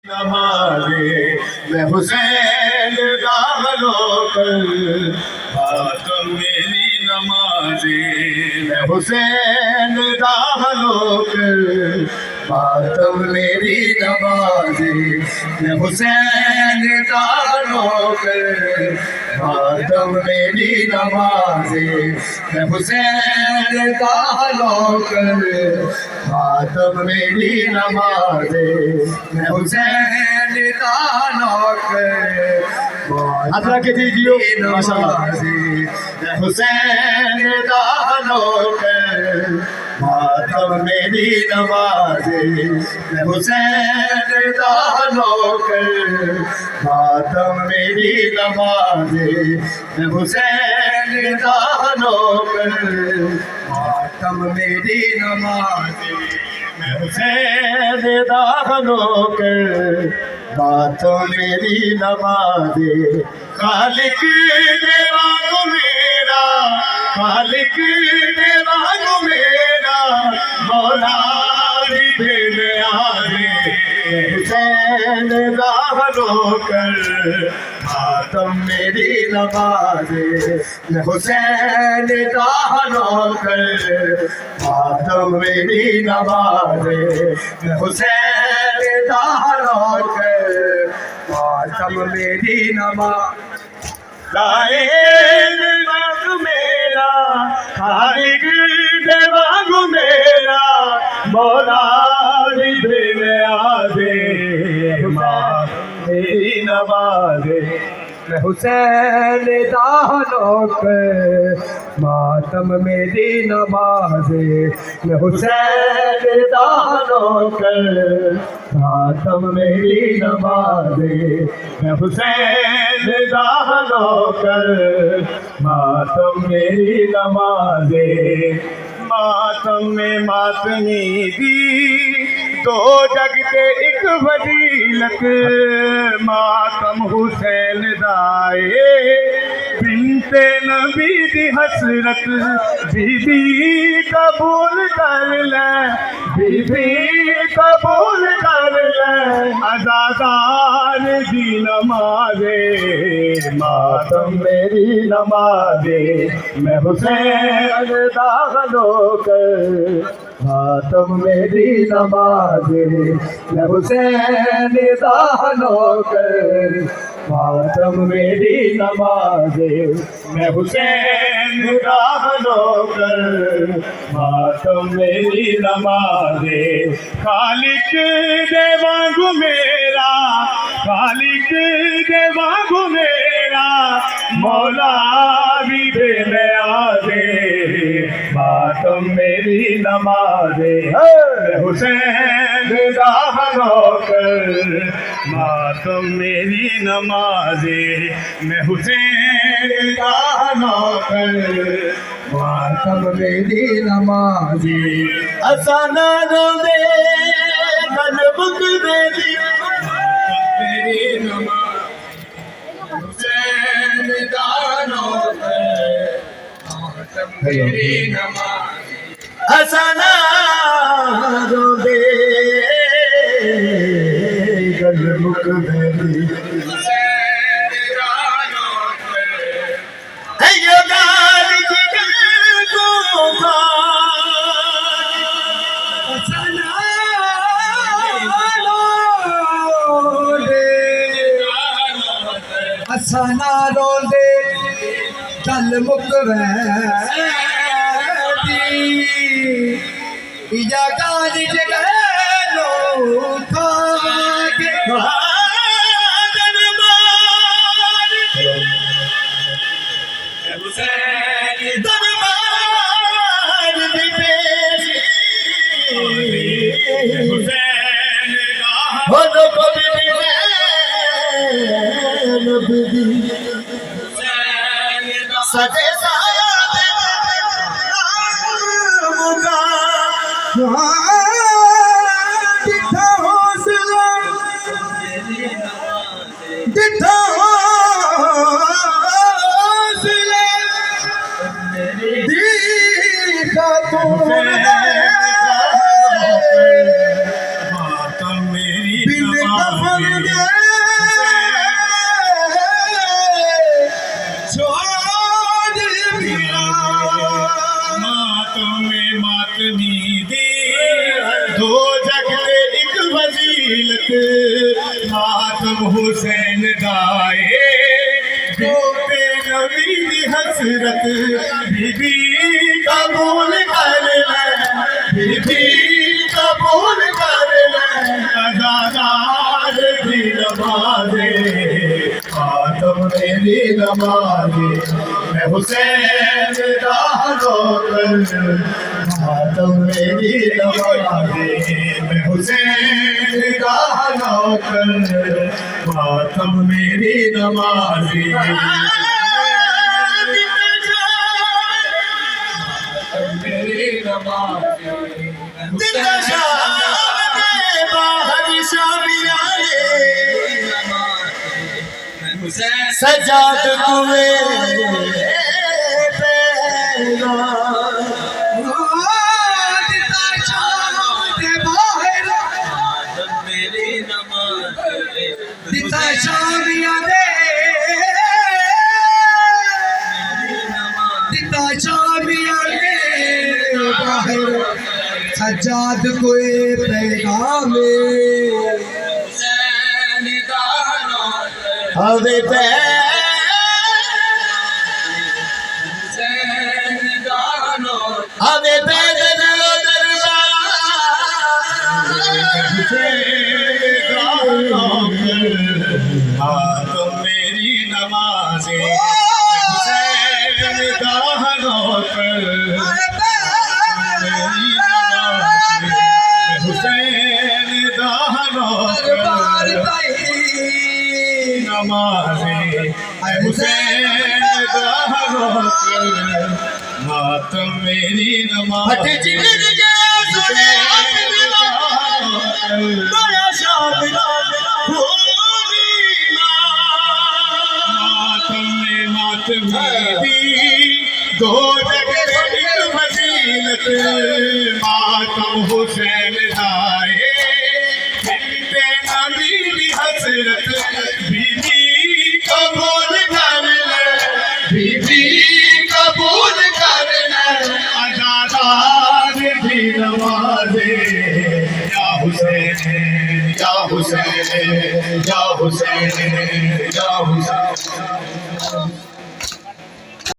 नमाज़े मैं हुसैन दामनो कर खातम मेरी नमाज़े मैं हुसैन दामनो कर खातम मेरी नमाज़े मैं हुसैन दामनो कर खातम मेरी नमाज़े मैं हुसैन दामनो कर खातम मेरी नमाज़े मैं हुसैन दानो कर अदरा के दीजियो माशाअल्लाह मैं हुसैन दानो कर खातम मेरी नमाज़े मैं हुसैन दानो कर खातम मेरी नमाज़े मैं हुसैन दानो कर खातम मेरी नमाज़े मैं हुसैन दानो कर खातम मेरी नमाज़े खालिक देवागो मेरा खालिक देवागो मेरा मौला बिन आरे हुसैन दानो कर खातम मेरी नमाज़े मैं हुसैन दानो कर खातम मेरी नमाज़े मैं हुसैन दानो कर खातम मेरी नमाज़ लाएग मेरा खालिक देवाग मेरा मौला बिन आदे मेरी नमाज़े मैं हुसैन दानो कर मातम मेरी नमाज़े मैं हुसैन दानो कर मातम मेरी नमाज़े मैं हुसैन दानो कर मातम मेरी नमाज़े मातम में मातमी दी दो जगते एक फजीलत मातम हुसैन दाए बिनते नबी दी हसरत बीबी कबूल कर ले बीबी कबूल कर ले अज़ादार दी नमाज़े मातम मेरी नमाज़े मैं हुसैन दानो कर खातम मेरी नमाज़े मैं हुसैन दानो कर खातम मेरी नमाज़े मैं हुसैन दानो कर खातम मेरी नमाज़े खालिक देवागु मेरा खालिक देवागु मेरा मौला भी बिन आदे मातम मेरी नमाज़े मैं हुसैन दानो कर मातम मेरी नमाज़े मैं हुसैन दानो कर मातम मेरी नमाज़े असाना रोंदे गलबुक मेरी नमाज़ हुसैन दानो कर मातम मेरी नमाज़ असाना रोंदे गलबुक मेरी हुसैन दानो कर है ये गाल की को असाना असाना रोंदे गल मुकवैदी इजा गाली जगलो खाके दरबार हुसैन दरबार दी पेशी हुसैन हो कभी नबी सजे साया मुका जिठा हौसला जिठा हौसला दीखा तूने बिन कफन मातमे मातमी दी दो जगते एक वजीलत मातम हुसैन दाए बेटे नबी दी हसरत बीबी कबूल कर ले बीबी कबूल कर ले अज़ादार दी नमाज़े मातम मेरी नमाज़े मैं हुसैन दा नौकर मातम मेरी नमाज़े मैं हुसैन दा नौकर मातम मेरी नमाज़े मेरी नमाज़े बाहर शामिया सजाद कुए सजाद कोई पैगाम हवे पे हवे पे तुम मेरी नमाज़े हुसैन दा नौकर हुसैन दा नौकर नमाज़े हुसैन दा नौकर मातम मेरी नमाज़े दो जगह एक फजीलत मातम हुसैन दाए बेटे नबी दी हसरत बीबी कबूल कर ले बीबी कबूल कर ले अज़ादार दी नमाज़े या हुसैन या हुसैन या हुसैन या हुसैन